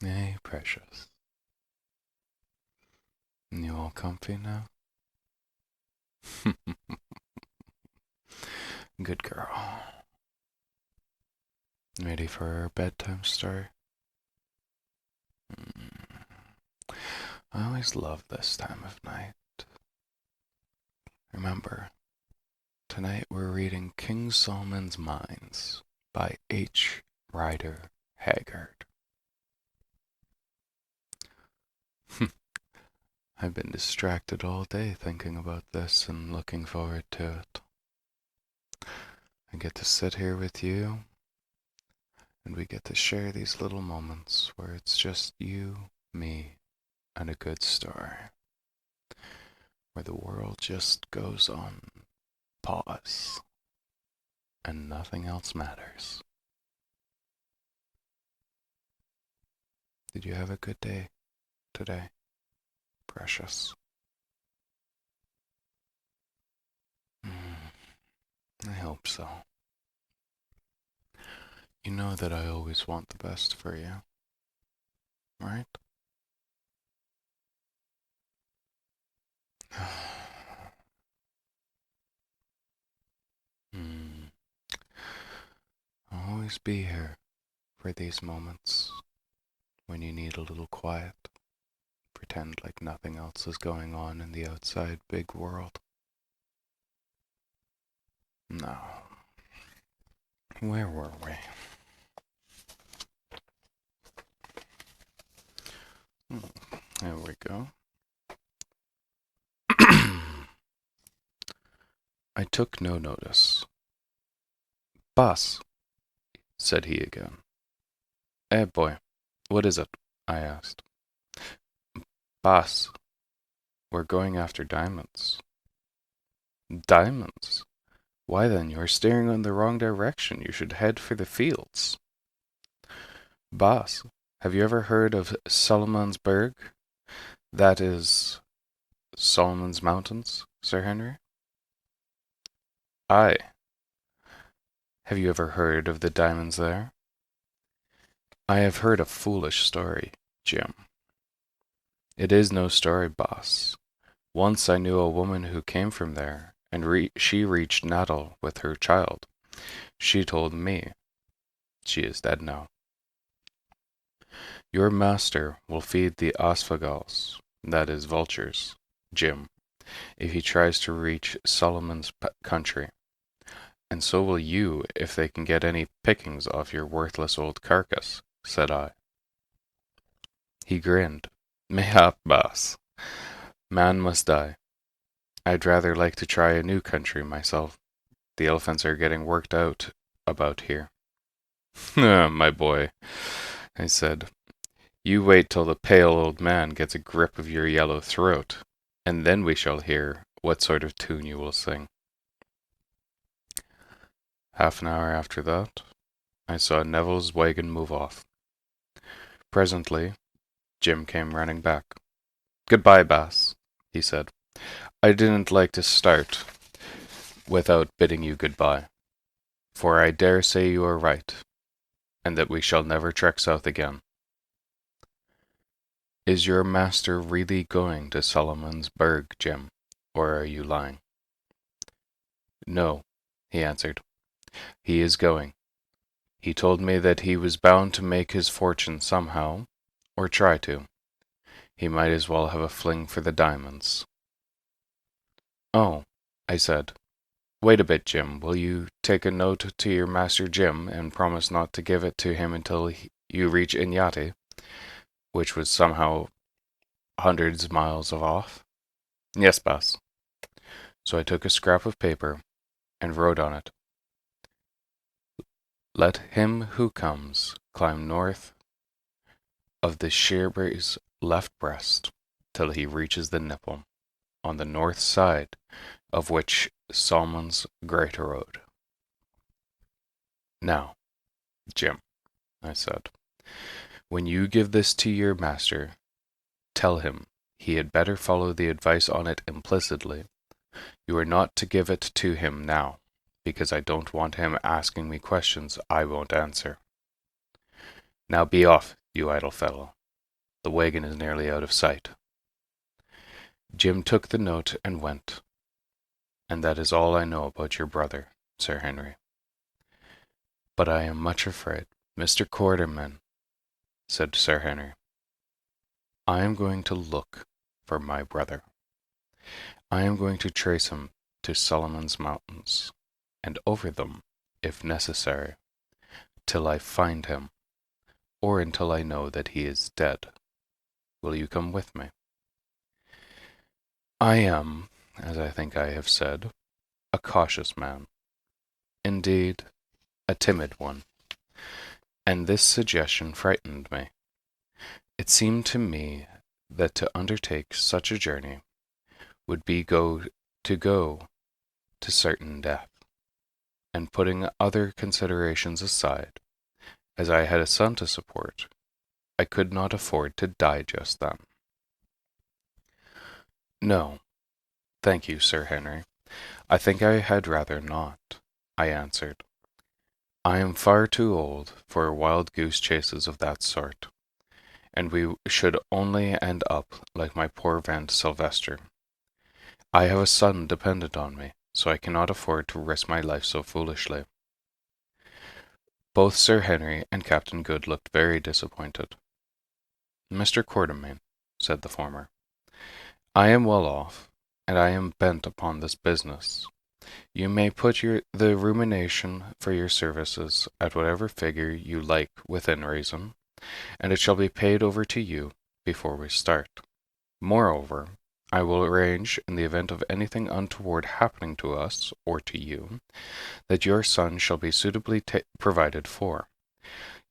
Hey, precious. You all comfy now? Good girl. Ready for our bedtime story? I always love this time of night. Remember, tonight we're reading King Solomon's Mines by H. Rider Haggard. I've been distracted all day thinking about this and looking forward to it. I get to sit here with you, and we get to share these little moments where it's just you, me, and a good story, where the world just goes on pause and nothing else matters. Did you have a good day today, precious? I hope so. You know that I always want the best for you, right? I'll always be here for these moments when you need a little quiet. Pretend like nothing else is going on in the outside big world. Now, where were we? There we go. I took no notice. Boss, said he again. Eh, boy, what is it? I asked. Boss, we're going after diamonds. Diamonds? Why then, you're steering in the wrong direction. You should head for the fields. Boss, have you ever heard of Solomon's Berg? That is Solomon's Mountains, Sir Henry? Aye. Have you ever heard of the diamonds there? I have heard a foolish story, Jim. It is no story, boss. Once I knew a woman who came from there, and she reached Natal with her child. She told me. She is dead now. Your master will feed the asfagals, that is vultures, Jim, if he tries to reach Solomon's country. And so will you if they can get any pickings off your worthless old carcass, said I. He grinned. Mayhap, boss. Man must die. I'd rather like to try a new country myself. The elephants are getting worked out about here. My boy, I said. You wait till the pale old man gets a grip of your yellow throat, and then we shall hear what sort of tune you will sing. Half an hour after that, I saw Neville's wagon move off. Presently, Jim came running back. Goodbye, Bass, he said. I didn't like to start without bidding you goodbye, for I dare say you are right, and that we shall never trek south again. Is your master really going to Solomon's Berg, Jim, or are you lying? No, he answered. He is going. He told me that he was bound to make his fortune somehow, or try to. He might as well have a fling for the diamonds. Oh, I said. Wait a bit, Jim. Will you take a note to your master Jim and promise not to give it to him until you reach Inyati, which was somehow hundreds of miles off? Yes, boss. So I took a scrap of paper and wrote on it, Let him who comes climb north of the Shearberry's left breast till he reaches the nipple, on the north side of which Solomon's Great Road. Now, Jim, I said, when you give this to your master, tell him he had better follow the advice on it implicitly. You are not to give it to him now, because I don't want him asking me questions I won't answer. Now be off, You idle fellow. The wagon is nearly out of sight." Jim took the note and went. And that is all I know about your brother, Sir Henry. "But I am much afraid, Mr. Quarterman," said Sir Henry. "I am going to look for my brother. I am going to trace him to Solomon's Mountains, and over them, if necessary, till I find him, or until I know that he is dead. Will you come with me? I am, as I think I have said, a cautious man. Indeed, a timid one. And this suggestion frightened me. It seemed to me that to undertake such a journey would be go to certain death, and putting other considerations aside, as I had a son to support, I could not afford to die just then. "No, thank you, Sir Henry. I think I had rather not," I answered. "I am far too old for wild goose chases of that sort, and we should only end up like my poor Van Sylvester. I have a son dependent on me, so I cannot afford to risk my life so foolishly." Both Sir Henry and Captain Good looked very disappointed. "Mr. Quatermain," said the former, "I am well off, and I am bent upon this business. You may put the rumination for your services at whatever figure you like within reason, and it shall be paid over to you before we start. Moreover, I will arrange, in the event of anything untoward happening to us or to you, that your son shall be suitably provided for.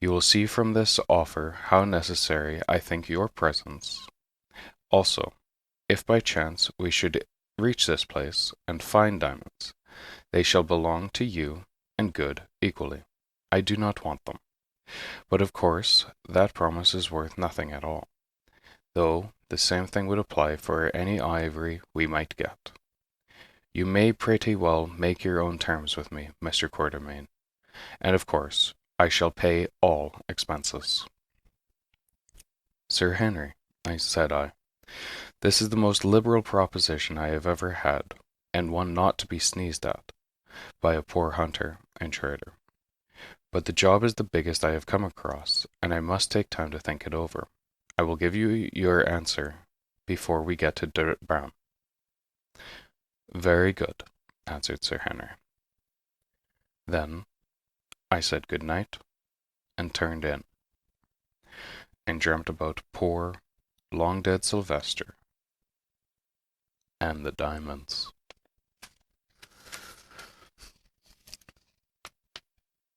You will see from this offer how necessary I think your presence. Also, if by chance we should reach this place and find diamonds, they shall belong to you and Good equally. I do not want them. But of course that promise is worth nothing at all, though the same thing would apply for any ivory we might get. You may pretty well make your own terms with me, Mr. Quatermain, and of course I shall pay all expenses." "Sir Henry," said I, "this is the most liberal proposition I have ever had, and one not to be sneezed at by a poor hunter and trader. But the job is the biggest I have come across, and I must take time to think it over. I will give you your answer before we get to Dirtbaum." "Very good," answered Sir Henry. Then I said good night, and turned in, and dreamt about poor, long-dead Sylvester and the diamonds.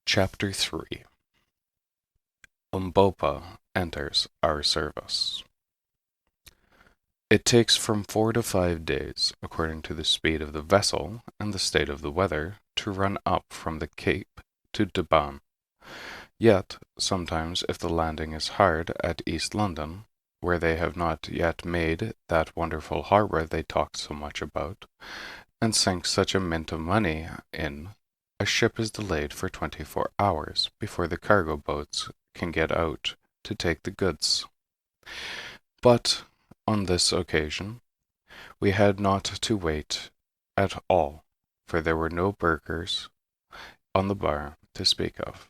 Chapter 3. Umbopa enters our service. It takes from 4 to 5 days, according to the speed of the vessel and the state of the weather, to run up from the Cape to Debon. Yet, sometimes, if the landing is hard at East London, where they have not yet made that wonderful harbour they talk so much about, and sink such a mint of money in, a ship is delayed for 24 hours before the cargo boats can get out to take the goods. But on this occasion we had not to wait at all, for there were no burghers on the bar to speak of,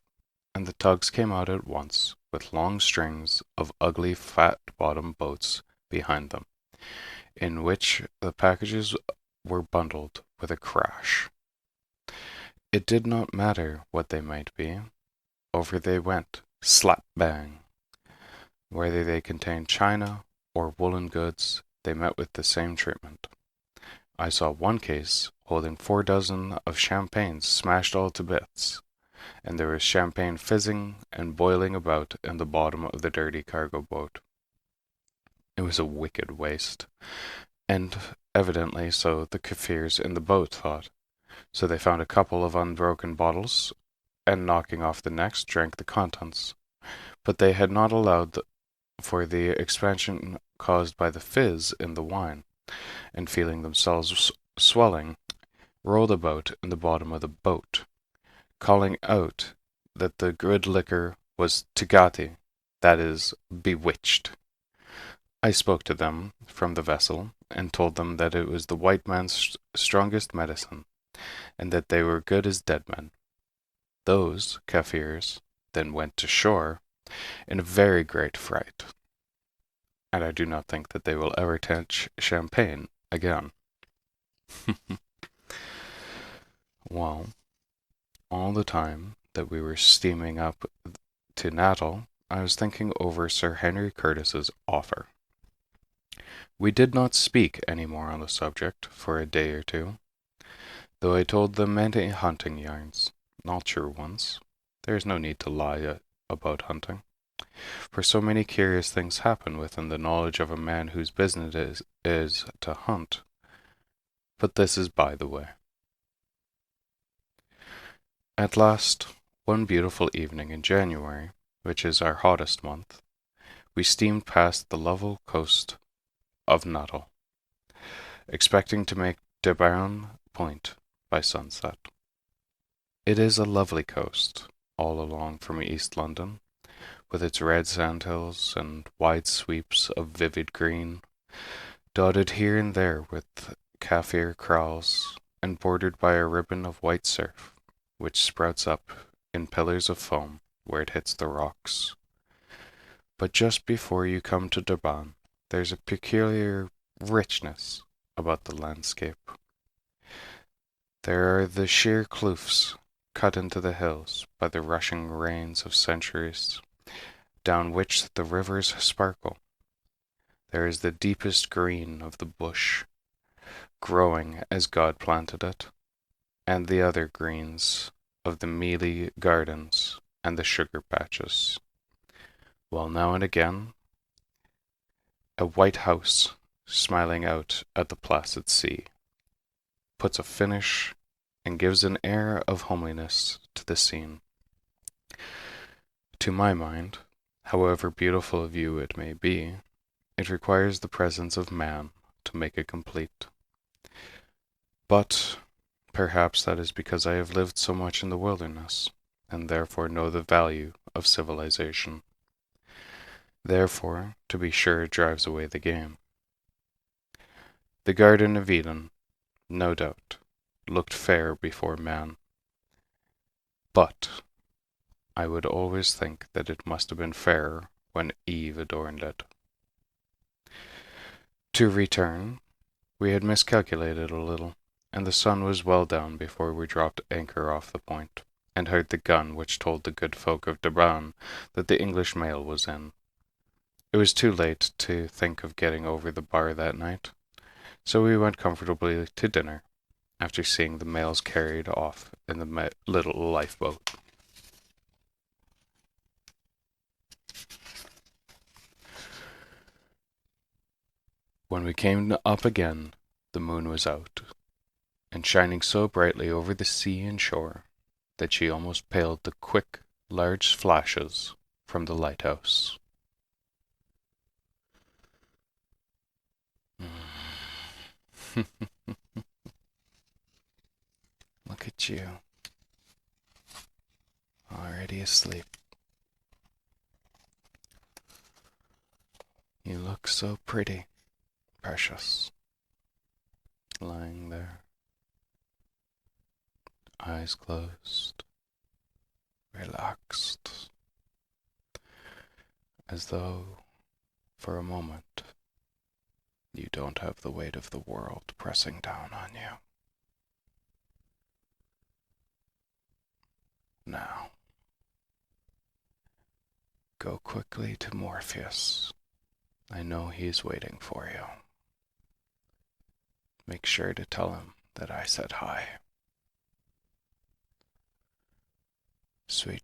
and the tugs came out at once with long strings of ugly flat-bottomed boats behind them, in which the packages were bundled with a crash. It did not matter what they might be, over they went, slap-bang. Whether they contained china or woolen goods, they met with the same treatment. I saw one case holding 4 dozen of champagnes smashed all to bits, and there was champagne fizzing and boiling about in the bottom of the dirty cargo boat. It was a wicked waste, and evidently so the Kaffirs in the boat thought. So they found a couple of unbroken bottles, and knocking off the necks, drank the contents. But they had not allowed for the expansion caused by the fizz in the wine, and feeling themselves swelling, rolled about in the bottom of the boat, calling out that the good liquor was Tigati, that is, bewitched. I spoke to them from the vessel, and told them that it was the white man's strongest medicine, and that they were good as dead men. Those Kaffirs then went to shore in a very great fright, and I do not think that they will ever touch champagne again. Well, all the time that we were steaming up to Natal, I was thinking over Sir Henry Curtis's offer. We did not speak any more on the subject for a day or two, though I told them many hunting yarns, not true ones. There is no need to lie about hunting, for so many curious things happen within the knowledge of a man whose business is to hunt. But this is by the way. At last, one beautiful evening in January, which is our hottest month, we steamed past the level coast of Nuttall, expecting to make Debarn Point by sunset. It is a lovely coast, all along from East London, with its red sandhills and wide sweeps of vivid green, dotted here and there with Kaffir kraals, and bordered by a ribbon of white surf, which sprouts up in pillars of foam where it hits the rocks. But just before you come to Durban, there's a peculiar richness about the landscape. There are the sheer kloofs cut into the hills by the rushing rains of centuries, down which the rivers sparkle. There is the deepest green of the bush, growing as God planted it, and the other greens of the mealy gardens and the sugar patches, while now and again a white house, smiling out at the placid sea, puts a finish and gives an air of homeliness to the scene. To my mind, however beautiful a view it may be, it requires the presence of man to make it complete. But perhaps that is because I have lived so much in the wilderness, and therefore know the value of civilization. Therefore, to be sure, it drives away the game. The Garden of Eden, no doubt, looked fair before man, but I would always think that it must have been fairer when Eve adorned it. To return, we had miscalculated a little, and the sun was well down before we dropped anchor off the point, and heard the gun which told the good folk of Durban that the English mail was in. It was too late to think of getting over the bar that night, so we went comfortably to dinner, after seeing the mails carried off in the little lifeboat. When we came up again, the moon was out, and shining so brightly over the sea and shore that she almost paled the quick, large flashes from the lighthouse. Look at you, already asleep. You look so pretty, precious, lying there, eyes closed, relaxed, as though, for a moment, you don't have the weight of the world pressing down on you. Now, go quickly to Morpheus. I know he's waiting for you. Make sure to tell him that I said hi. Sweet